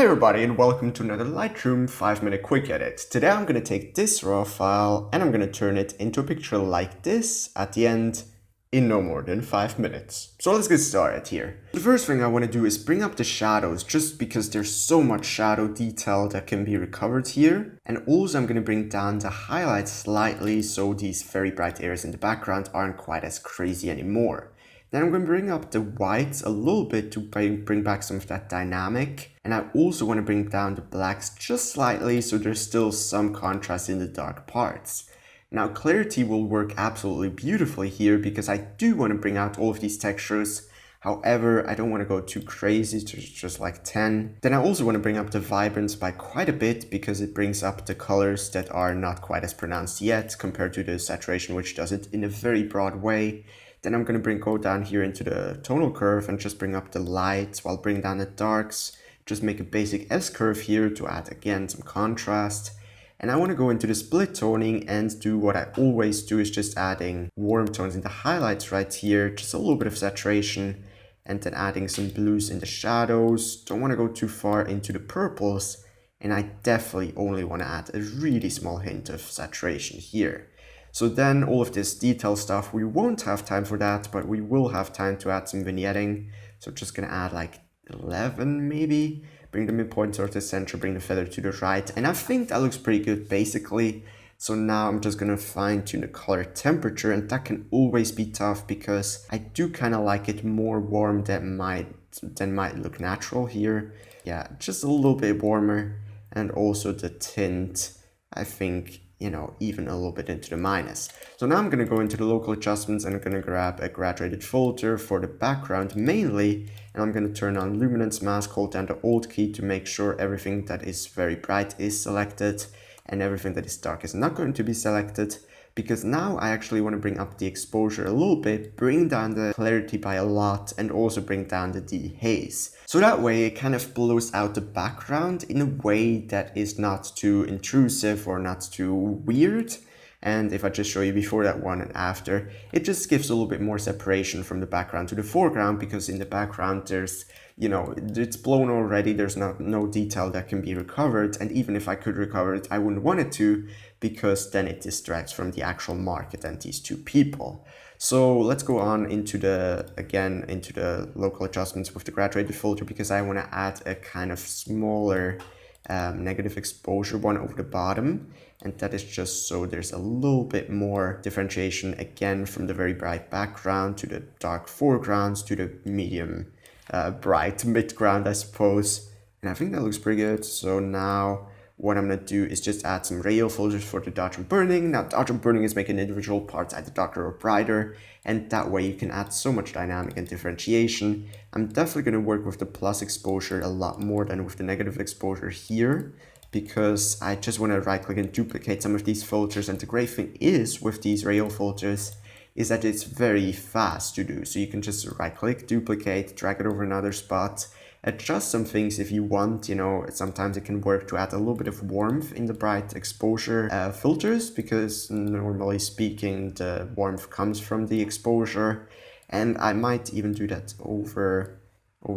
Hi everybody and welcome to another Lightroom 5-minute quick edit. Today I'm going to take this raw file and I'm going to turn it into a picture like this at the end in no more than 5 minutes. So let's get started here. The first thing I want to do is bring up the shadows just because there's so much shadow detail that can be recovered here. And also I'm going to bring down the highlights slightly so these very bright areas in the background aren't quite as crazy anymore. Then I'm going to bring up the whites a little bit to bring back some of that dynamic. And I also want to bring down the blacks just slightly so there's still some contrast in the dark parts. Now clarity will work absolutely beautifully here because I do want to bring out all of these textures. However, I don't want to go too crazy, just like 10. Then I also want to bring up the vibrance by quite a bit because it brings up the colors that are not quite as pronounced yet compared to the saturation, which does it in a very broad way. Then I'm going to go down here into the tonal curve and just bring up the lights while bring down the darks. Just make a basic S-curve here to add again some contrast. And I want to go into the split toning and do what I always do, is just adding warm tones in the highlights right here, just a little bit of saturation, and then adding some blues in the shadows. Don't want to go too far into the purples, and I definitely only want to add a really small hint of saturation here. So then all of this detail stuff, we won't have time for that, but we will have time to add some vignetting. So just gonna add like 11 maybe, bring the midpoint towards the center, bring the feather to the right. And I think that looks pretty good basically. So now I'm just gonna fine tune the color temperature, and that can always be tough because I do kind of like it more warm than might look natural here. Yeah, just a little bit warmer, and also the tint, I think, you know, even a little bit into the minus. So now I'm going to go into the local adjustments and I'm going to grab a graduated filter for the background mainly, and I'm going to turn on luminance mask, hold down the Alt key to make sure everything that is very bright is selected and everything that is dark is not going to be selected, because now I actually want to bring up the exposure a little bit, bring down the clarity by a lot, and also bring down the dehaze. So that way it kind of blows out the background in a way that is not too intrusive or not too weird. And if I just show you before that one and after, it just gives a little bit more separation from the background to the foreground, because in the background there's, you know, it's blown already, there's no detail that can be recovered, and even if I could recover it, I wouldn't want it to, because then it distracts from the actual market and these two people. So let's go on into the local adjustments with the graduated filter, because I want to add a kind of smaller negative exposure one over the bottom, and that is just so there's a little bit more differentiation again from the very bright background to the dark foregrounds to the medium bright midground, I suppose. And I think that looks pretty good. So now what I'm going to do is just add some radial filters for the dodge and burning. Now dodge and burning is making individual parts either darker or brighter, and that way you can add so much dynamic and differentiation. I'm definitely going to work with the plus exposure a lot more than with the negative exposure here, because I just want to right click and duplicate some of these filters. And the great thing is with these radial filters is that it's very fast to do. So you can just right click, duplicate, drag it over another spot, adjust some things if you want. You know, sometimes it can work to add a little bit of warmth in the bright exposure filters, because normally speaking the warmth comes from the exposure. And I might even do that over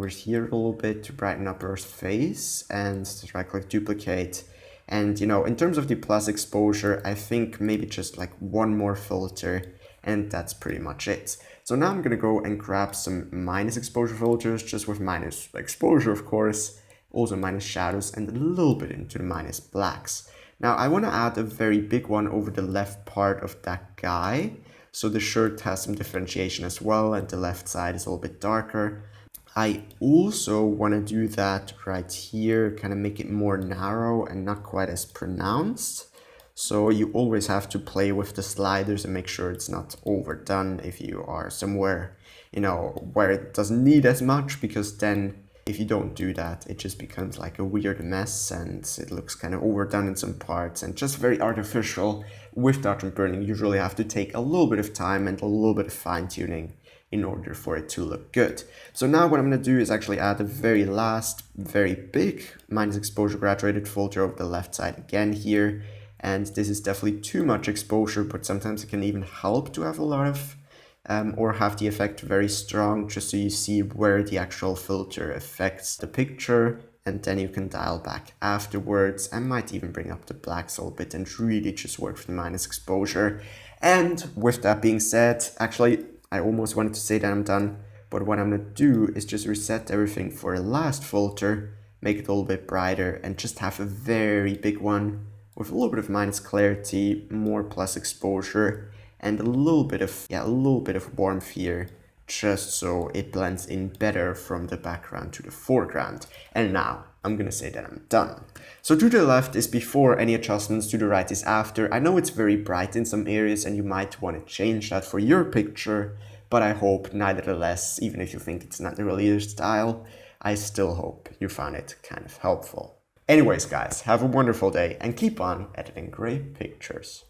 here a little bit to brighten up Earth's face, and right click, duplicate. And you know, in terms of the plus exposure, I think maybe just like one more filter, and that's pretty much it. So now I'm going to go and grab some minus exposure filters, just with minus exposure of course, also minus shadows, and a little bit into the minus blacks. Now I want to add a very big one over the left part of that guy, so the shirt has some differentiation as well, and the left side is a little bit darker. I also want to do that right here, kind of make it more narrow and not quite as pronounced. So you always have to play with the sliders and make sure it's not overdone if you are somewhere, you know, where it doesn't need as much, because then if you don't do that, it just becomes like a weird mess and it looks kind of overdone in some parts and just very artificial. With dodge and burning, you usually have to take a little bit of time and a little bit of fine tuning in order for it to look good. So now what I'm going to do is actually add the very last, very big minus exposure graduated filter over the left side again here. And this is definitely too much exposure, but sometimes it can even help to have a lot of, or have the effect very strong, just so you see where the actual filter affects the picture. and then you can dial back afterwards. I might even bring up the blacks a little bit and really just work with minus exposure. And with that being said, actually, I almost wanted to say that I'm done, but what I'm gonna do is just reset everything for a last filter, make it a little bit brighter, and just have a very big one with a little bit of minus clarity, more plus exposure, and a little bit of warmth here, just so it blends in better from the background to the foreground. And now I'm gonna say that I'm done. So to the left is before any adjustments, to the right is after. I know it's very bright in some areas and you might want to change that for your picture, but I hope nevertheless, even if you think it's not really your style, I still hope you found it kind of helpful. Anyways guys, have a wonderful day and keep on editing great pictures.